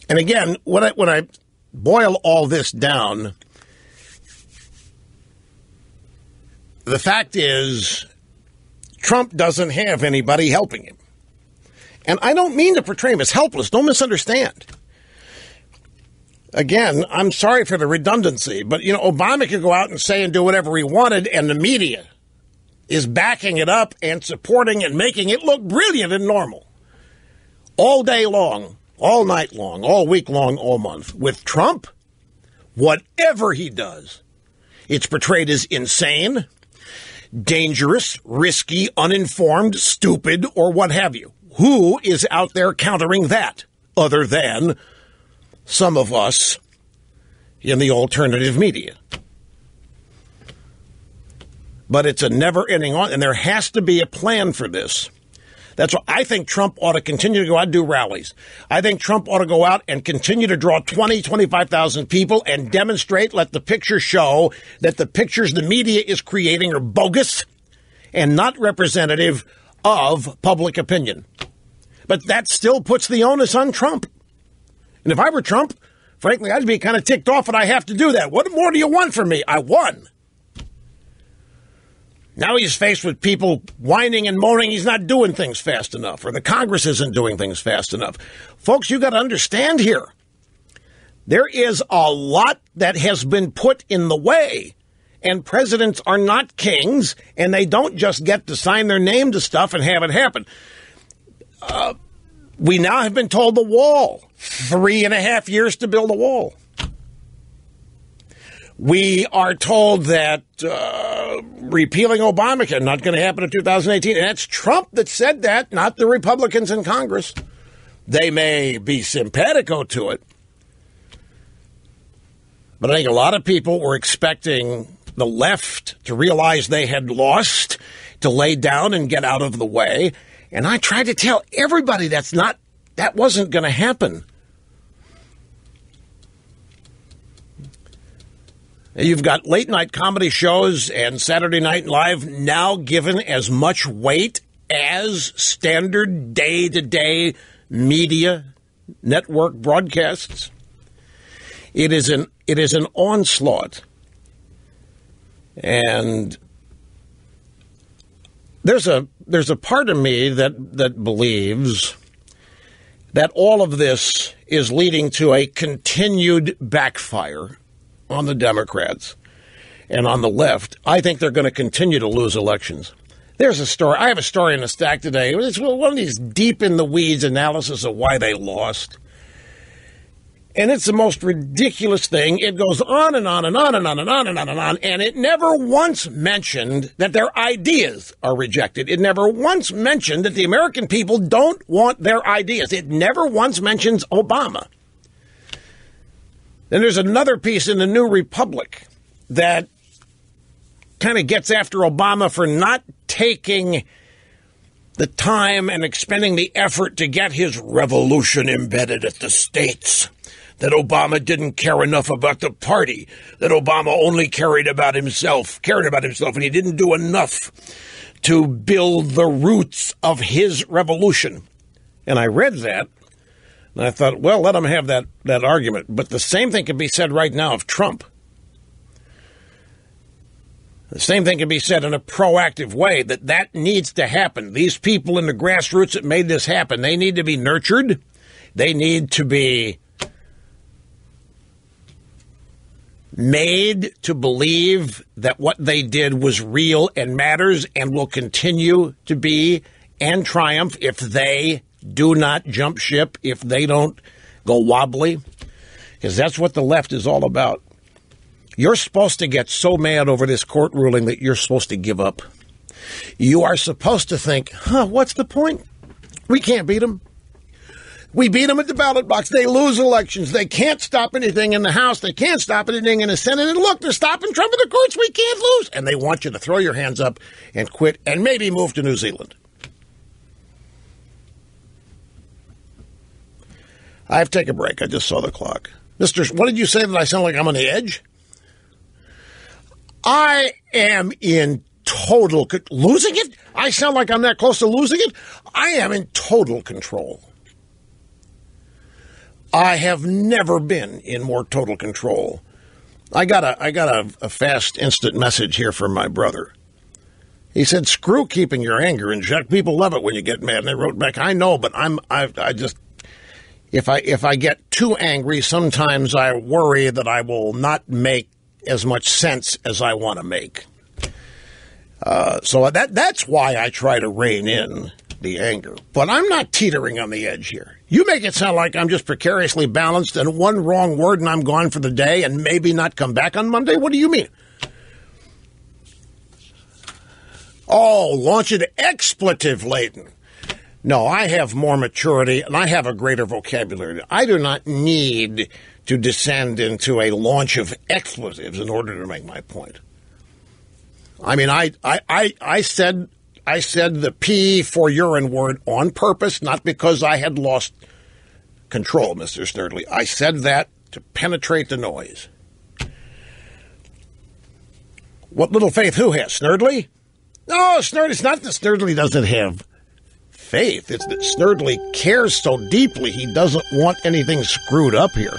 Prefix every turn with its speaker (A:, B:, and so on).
A: And again, when I boil all this down, the fact is Trump doesn't have anybody helping him. And I don't mean to portray him as helpless. Don't misunderstand. Again, I'm sorry for the redundancy, but, Obama could go out and say and do whatever he wanted, and the media is backing it up and supporting and making it look brilliant and normal. All day long, all night long, all week long, all month. With Trump, whatever he does, it's portrayed as insane, dangerous, risky, uninformed, stupid, or what have you. Who is out there countering that other than some of us in the alternative media? But it's a never-ending on, and there has to be a plan for this. That's why I think Trump ought to continue to go out and do rallies. I think Trump ought to go out and continue to draw 20, 25,000 people and demonstrate, let the pictures show that the pictures the media is creating are bogus and not representative of public opinion. But that still puts the onus on Trump. And if I were Trump, frankly, I'd be kind of ticked off that I have to do that. What more do you want from me? I won. Now he's faced with people whining and moaning he's not doing things fast enough, or the Congress isn't doing things fast enough. Folks, you got to understand here, there is a lot that has been put in the way, and presidents are not kings, and they don't just get to sign their name to stuff and have it happen. We now have been told the wall, 3.5 years to build a wall. We are told that repealing Obamacare, not going to happen in 2018. And that's Trump that said that, not the Republicans in Congress. They may be simpatico to it. But I think a lot of people were expecting the left to realize they had lost, to lay down and get out of the way. And I tried to tell everybody that wasn't going to happen. You've got late night comedy shows and Saturday Night Live now given as much weight as standard day-to-day media network broadcasts. It is an onslaught. And there's a part of me that believes that all of this is leading to a continued backfire on the Democrats and on the left. I think they're going to continue to lose elections. There's a story. I have a story in the stack today. It's one of these deep in the weeds analysis of why they lost. And it's the most ridiculous thing. It goes on and on and on and on and on and on and on. And it never once mentioned that their ideas are rejected. It never once mentioned that the American people don't want their ideas. It never once mentions Obama. Then there's another piece in the New Republic that kind of gets after Obama for not taking the time and expending the effort to get his revolution embedded at the states. That Obama didn't care enough about the party. That Obama only cared about himself, and he didn't do enough to build the roots of his revolution. And I read that. And I thought, well, let him have that argument. But the same thing can be said right now of Trump. The same thing can be said in a proactive way, that needs to happen. These people in the grassroots that made this happen, they need to be nurtured. They need to be made to believe that what they did was real and matters and will continue to be and triumph if they do not jump ship, if they don't go wobbly, because that's what the left is all about. You're supposed to get so mad over this court ruling that you're supposed to give up. You are supposed to think, what's the point? We can't beat them. We beat them at the ballot box. They lose elections. They can't stop anything in the House. They can't stop anything in the Senate. And look, they're stopping Trump in the courts. We can't lose. And they want you to throw your hands up and quit and maybe move to New Zealand. I have to take a break. I just saw the clock. What did you say that I sound like I'm on the edge? I am in total losing it. I sound like I'm that close to losing it. I am in total control. I have never been in more total control. I got a fast instant message here from my brother. He said, "Screw keeping your anger in check. People love it when you get mad." And I wrote back, "I know, but I just if I get too angry, sometimes I worry that I will not make as much sense as I want to make." So that's why I try to rein in the anger. But I'm not teetering on the edge here. You make it sound like I'm just precariously balanced and one wrong word and I'm gone for the day and maybe not come back on Monday. What do you mean? Oh, launch it expletive laden. No, I have more maturity and I have a greater vocabulary. I do not need to descend into a launch of expletives in order to make my point. I mean, I said the P for urine word on purpose, not because I had lost control, Mr. Snerdley. I said that to penetrate the noise. What little faith who has? Snerdley? No, it's not that Snerdley doesn't have faith. It's that Snerdley cares so deeply he doesn't want anything screwed up here.